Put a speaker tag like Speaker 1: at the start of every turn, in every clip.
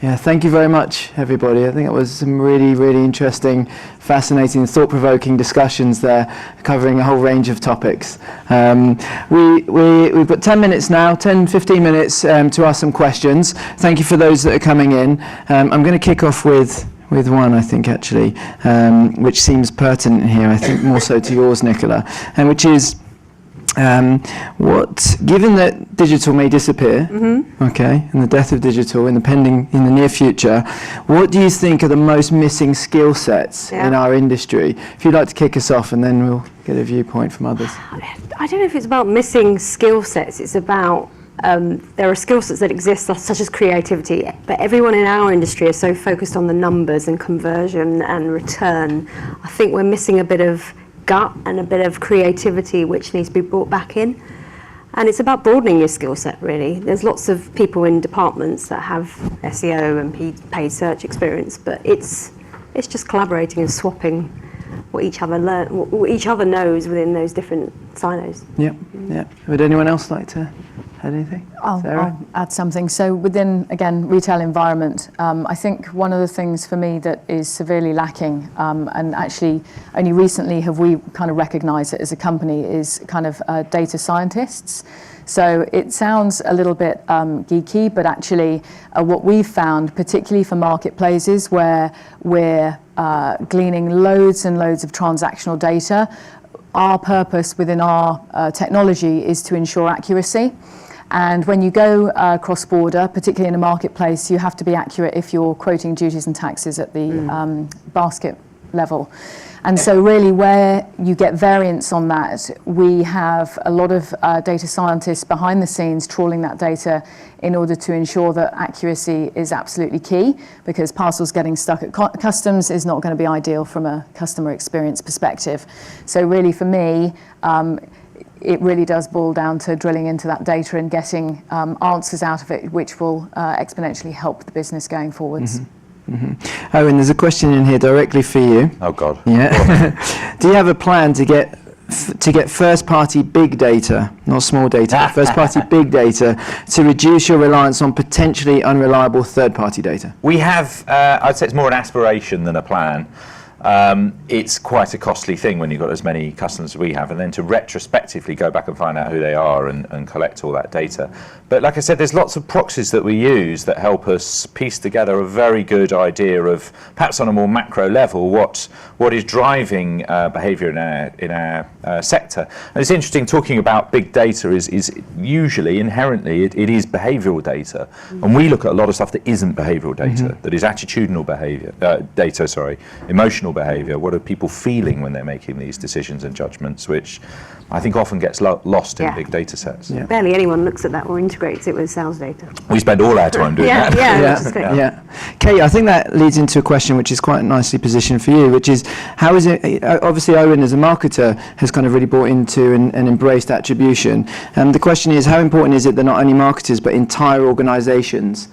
Speaker 1: Yeah, thank you very much, everybody. I think it was some really, really interesting, fascinating, thought-provoking discussions there, covering a whole range of topics. We've got 10 minutes now, 10, 15 minutes to ask some questions. Thank you for those that are coming in. I'm going to kick off with one, I think, actually, which seems pertinent here, I think more so to yours, Nicola, and which is, given that digital may disappear, okay, and the death of digital in the near future, what do you think are the most missing skill sets in our industry? If you'd like to kick us off, and then we'll get a viewpoint from others.
Speaker 2: I don't know if it's about missing skill sets. It's about there are skill sets that exist, such as creativity, but everyone in our industry is so focused on the numbers and conversion and return. I think we're missing a bit of gut and a bit of creativity which needs to be brought back in, and it's about broadening your skill set, really. There's lots of people in departments that have SEO and paid search experience, but it's just collaborating and swapping what each other knows within those different silos.
Speaker 1: Yeah. Would anyone else like to add anything?
Speaker 3: I'll add something. So within, again, retail environment, I think one of the things for me that is severely lacking, and actually only recently have we kind of recognised it as a company, is kind of data scientists. So it sounds a little bit geeky, but actually what we've found, particularly for marketplaces where we're gleaning loads and loads of transactional data, our purpose within our technology is to ensure accuracy. And when you go cross-border, particularly in a marketplace, you have to be accurate if you're quoting duties and taxes at the basket level. And so really where you get variance on that, we have a lot of data scientists behind the scenes trawling that data in order to ensure that accuracy is absolutely key, because parcels getting stuck at customs is not going to be ideal from a customer experience perspective. So really for me, it really does boil down to drilling into that data and getting answers out of it, which will exponentially help the business going forwards.
Speaker 1: Owen, there's a question in here directly for you.
Speaker 4: Oh God.
Speaker 1: Yeah. Do you have a plan to get first-party big data, not small data, but first-party big data, to reduce your reliance on potentially unreliable third-party data?
Speaker 4: We have, I'd say it's more an aspiration than a plan. It's quite a costly thing when you've got as many customers as we have, and then to retrospectively go back and find out who they are and collect all that data. But like I said, there's lots of proxies that we use that help us piece together a very good idea of, perhaps on a more macro level, what is driving behaviour in our sector. And it's interesting, talking about big data is usually, inherently, it is behavioural data. And we look at a lot of stuff that isn't behavioural data, that is attitudinal data, emotional behaviour. What are people feeling when they're making these decisions and judgments, which I think often gets lost in big data sets.
Speaker 1: Yeah.
Speaker 2: Barely anyone looks at that or integrates it with sales data.
Speaker 4: We spend all our time doing that.
Speaker 1: Yeah. Kate, I think that leads into a question which is quite nicely positioned for you, which is, how is it, obviously Owen as a marketer has kind of really bought into and embraced attribution. The question is, how important is it that not only marketers but entire organisations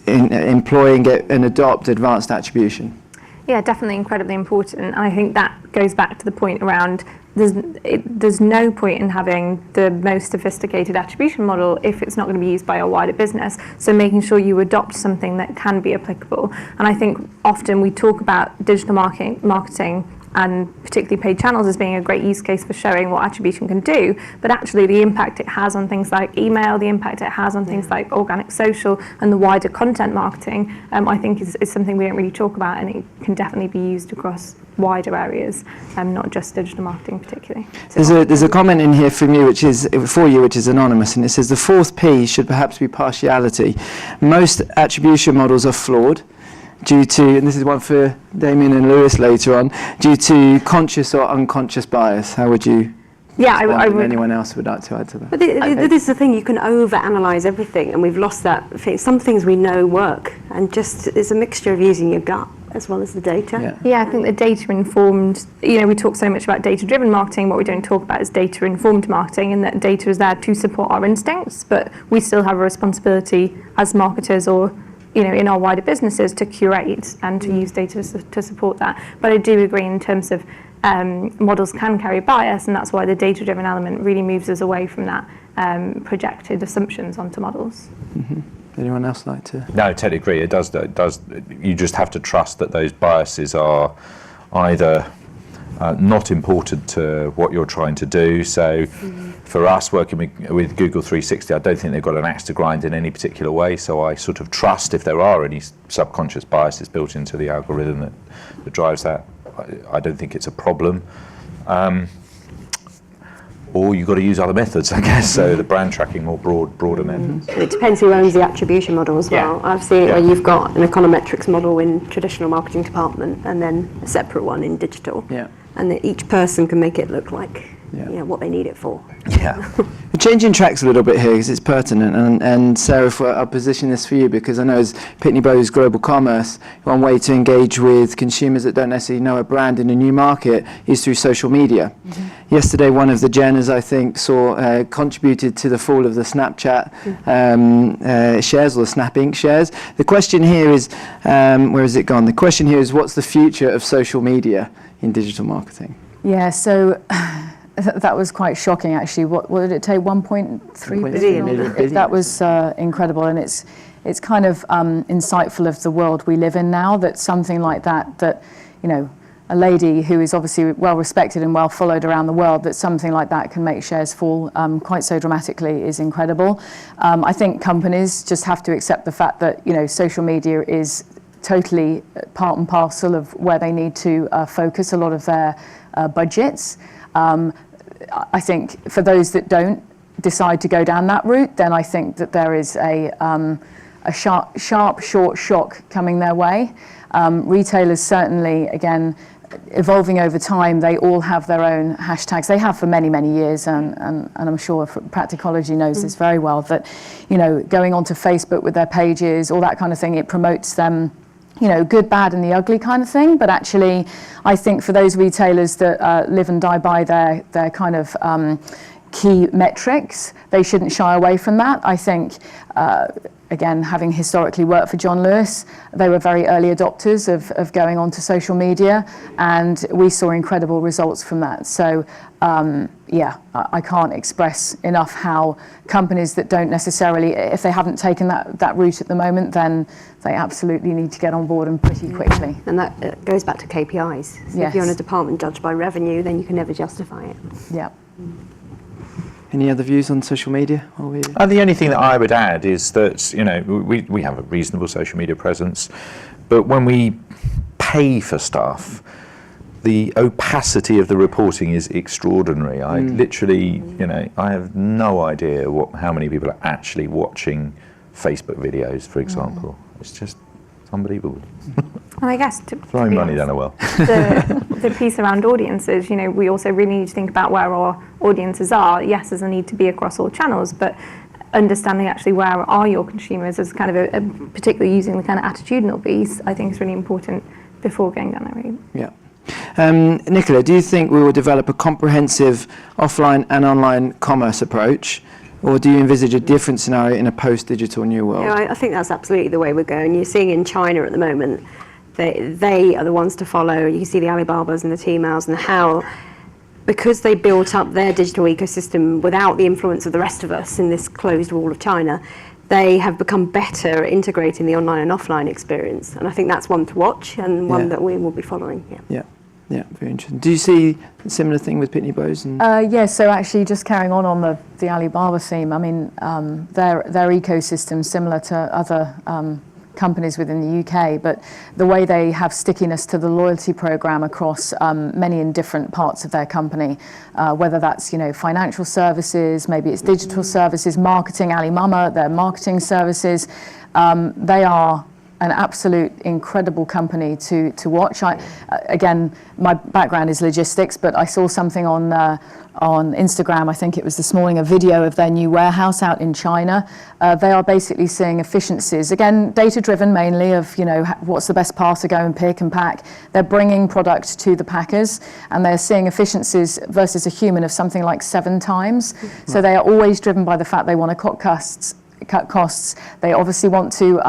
Speaker 1: employ and adopt advanced attribution?
Speaker 5: Yeah, definitely incredibly important. And I think that goes back to the point around there's no point in having the most sophisticated attribution model if it's not going to be used by a wider business. So making sure you adopt something that can be applicable. And I think often we talk about digital marketing and particularly paid channels as being a great use case for showing what attribution can do, but actually the impact it has on things like email, the impact it has on things like organic social and the wider content marketing, I think is something we don't really talk about, and it can definitely be used across wider areas, not just digital marketing particularly. So
Speaker 1: there's a comment in here from you, which is anonymous, and it says the fourth P should perhaps be partiality. Most attribution models are flawed due to, and this is one for Damien and Lewis later on, due to conscious or unconscious bias. How would you?
Speaker 5: Yeah, I would.
Speaker 1: Anyone else would like to add to that?
Speaker 2: But this is the thing, you can over-analyse everything, and we've lost that. Some things we know work, and just it's a mixture of using your gut as well as the data.
Speaker 5: Yeah, I think the data informed, we talk so much about data-driven marketing, what we don't talk about is data-informed marketing, and that data is there to support our instincts, but we still have a responsibility as marketers or in our wider businesses to curate and to use data to support that. But I do agree in terms of models can carry bias, and that's why the data-driven element really moves us away from that projected assumptions onto models.
Speaker 1: Anyone else like to?
Speaker 4: No, I totally agree. It does. You just have to trust that those biases are either not important to what you're trying to do. So for us working with Google 360, I don't think they've got an axe to grind in any particular way. So I sort of trust if there are any subconscious biases built into the algorithm that drives that. I don't think it's a problem. Or you've got to use other methods, I guess. So the brand tracking, more broader methods.
Speaker 2: It depends who owns the attribution model as well.
Speaker 4: Yeah.
Speaker 2: I've seen it
Speaker 4: Yeah.
Speaker 2: where you've got an econometrics model in traditional marketing department and then a separate one in digital.
Speaker 1: Yeah.
Speaker 2: And that each person can make it look like what they need it for.
Speaker 4: Yeah.
Speaker 1: We're changing tracks a little bit here because it's pertinent, and Sarah, I'll position this for you because I know as Pitney Bowes Global Commerce, one way to engage with consumers that don't necessarily know a brand in a new market is through social media. Yesterday, one of the Jenners, I think, contributed to the fall of the Snapchat shares, or the Snap Inc. shares. The question here is, where has it gone? The question here is, what's the future of social media in digital marketing?
Speaker 3: Yeah, so that was quite shocking, actually. What did it take? 1.3 billion? That was incredible, and it's kind of insightful of the world we live in now, that something like that, you know, a lady who is obviously well respected and well followed around the world, that something like that can make shares fall quite so dramatically is incredible. I think companies just have to accept the fact that, you know, social media is totally part and parcel of where they need to focus a lot of their budgets. I think for those that don't decide to go down that route, then I think that there is a sharp, short shock coming their way. Retailers certainly, again, evolving over time, they all have their own hashtags. They have for many, many years, and I'm sure Practicology knows this very well, that, you know, going onto Facebook with their pages, all that kind of thing, it promotes them, you know, good, bad, and the ugly kind of thing. But actually, I think for those retailers that live and die by their kind of key metrics, they shouldn't shy away from that. I think, again, having historically worked for John Lewis, they were very early adopters of going onto social media, and we saw incredible results from that. So, I can't express enough how companies that don't necessarily, if they haven't taken that route at the moment, then they absolutely need to get on board and pretty quickly.
Speaker 2: And that goes back to KPIs. So if you're in a department judged by revenue, then you can never justify it.
Speaker 3: Yeah.
Speaker 1: Any other views on social media?
Speaker 4: The only thing that I would add is that, you know, we have a reasonable social media presence, but when we pay for stuff, the opacity of the reporting is extraordinary. I literally, you know, I have no idea how many people are actually watching Facebook videos, for example. It's just unbelievable.
Speaker 5: And I guess
Speaker 4: throwing money down a well.
Speaker 5: The piece around audiences, you know, we also really need to think about where our audiences are. Yes, there's a need to be across all channels, but understanding actually where are your consumers as kind of particularly using the kind of attitudinal piece, I think is really important before going down that route.
Speaker 1: Yeah. Nicola, do you think we will develop a comprehensive offline and online commerce approach, or do you envisage a different scenario in a post-digital new world?
Speaker 2: Yeah, I think that's absolutely the way we're going. You're seeing in China at the moment, they are the ones to follow. You can see the Alibabas and the Tmals and how, because they built up their digital ecosystem without the influence of the rest of us in this closed wall of China, they have become better at integrating the online and offline experience. And I think that's one to watch and one that we will be following.
Speaker 1: Yeah, very interesting. Do you see a similar thing with Pitney Bowes?
Speaker 3: So actually just carrying on the Alibaba theme, I mean, their ecosystem similar to other companies within the UK, but the way they have stickiness to the loyalty program across many and different parts of their company, whether that's, you know, financial services, maybe it's digital services, marketing, Alimama, their marketing services, they are an absolute incredible company to watch. Again, my background is logistics, but I saw something on Instagram, I think it was this morning, a video of their new warehouse out in China. They are basically seeing efficiencies, again, data-driven mainly, of, you know, what's the best path to go and pick and pack. They're bringing product to the packers, and they're seeing efficiencies versus a human of something like 7 times. So they are always driven by the fact they want to cut costs. They obviously want to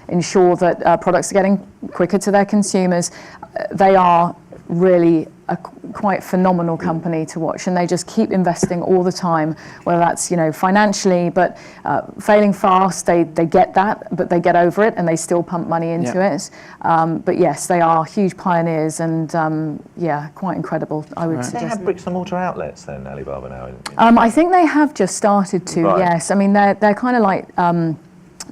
Speaker 3: ensure that products are getting quicker to their consumers. They are really quite phenomenal company to watch, and they just keep investing all the time, whether that's, you know, financially, but failing fast, they get that, but they get over it and they still pump money into it. But yes, they are huge pioneers and yeah, quite incredible, I would
Speaker 4: They
Speaker 3: suggest.
Speaker 4: have bricks and mortar outlets then, Alibaba now.
Speaker 3: I think they have just started to,
Speaker 4: Right.
Speaker 3: yes. I mean, they're kind of like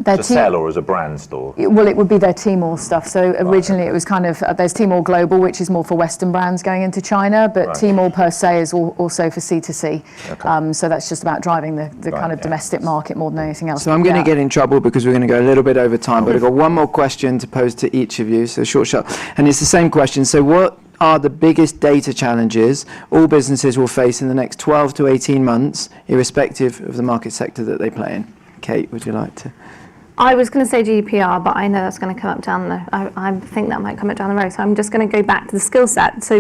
Speaker 3: their
Speaker 4: To sell or as a brand store?
Speaker 3: Well, it would be their Tmall stuff. So originally it was kind of, there's Tmall Global, which is more for Western brands going into China, but
Speaker 4: Right.
Speaker 3: Tmall per se is also for C2C.
Speaker 4: Okay.
Speaker 3: So that's just about driving the
Speaker 4: Right,
Speaker 3: kind of
Speaker 4: yeah.
Speaker 3: domestic market more than anything else.
Speaker 1: So I'm going to
Speaker 3: Yeah.
Speaker 1: get in trouble because we're going to go a little bit over time, but I've got one more question to pose to each of you, so short. And it's the same question. So what are the biggest data challenges all businesses will face in the next 12 to 18 months, irrespective of the market sector that they play in? Kate, would you like to?
Speaker 5: I was going to say GDPR, but I know that's going to come up down the. I think that might come up down the road. So I'm just going to go back to the skill set. So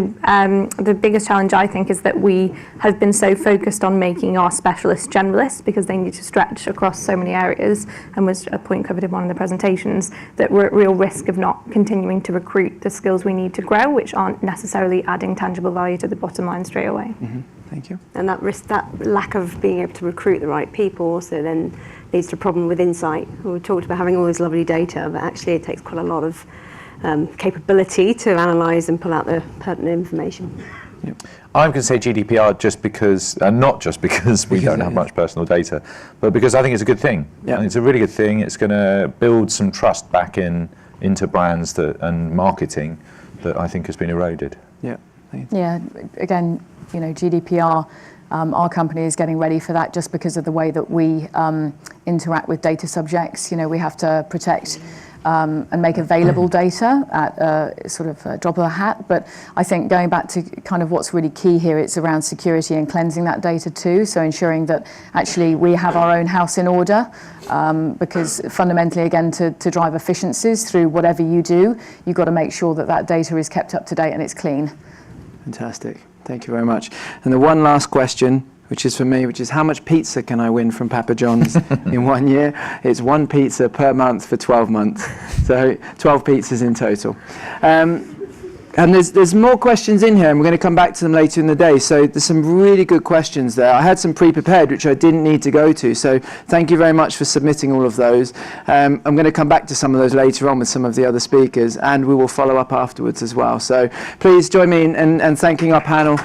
Speaker 5: the biggest challenge I think is that we have been so focused on making our specialists generalists because they need to stretch across so many areas, and was a point covered in one of the presentations, that we're at real risk of not continuing to recruit the skills we need to grow, which aren't necessarily adding tangible value to the bottom line straight away.
Speaker 1: Mm-hmm. Thank you.
Speaker 2: And that risk, that lack of being able to recruit the right people also then leads to a problem with insight. We talked about having all this lovely data, but actually it takes quite a lot of capability to analyse and pull out the pertinent information.
Speaker 1: Yep.
Speaker 4: I'm going to say GDPR just because, not just because we don't have much personal data, but because I think it's a good thing.
Speaker 1: Yeah.
Speaker 4: I think it's a really good thing. It's going to build some trust back into brands and marketing that I think has been eroded.
Speaker 1: Yeah. Thank you.
Speaker 3: Yeah, again, you know, GDPR, our company is getting ready for that just because of the way that we interact with data subjects. You know, we have to protect and make available data at a sort of a drop of a hat. But I think going back to kind of what's really key here, it's around security and cleansing that data too. So ensuring that actually we have our own house in order, because fundamentally, again, to drive efficiencies through whatever you do, you've got to make sure that that data is kept up to date and it's clean.
Speaker 1: Fantastic. Thank you very much. And the one last question, which is for me, which is how much pizza can I win from Papa John's in 1 year? It's one pizza per month for 12 months. So 12 pizzas in total. And there's more questions in here, and we're going to come back to them later in the day. So there's some really good questions there. I had some pre-prepared, which I didn't need to go to. So thank you very much for submitting all of those. I'm going to come back to some of those later on with some of the other speakers, and we will follow up afterwards as well. So please join me in thanking our panel.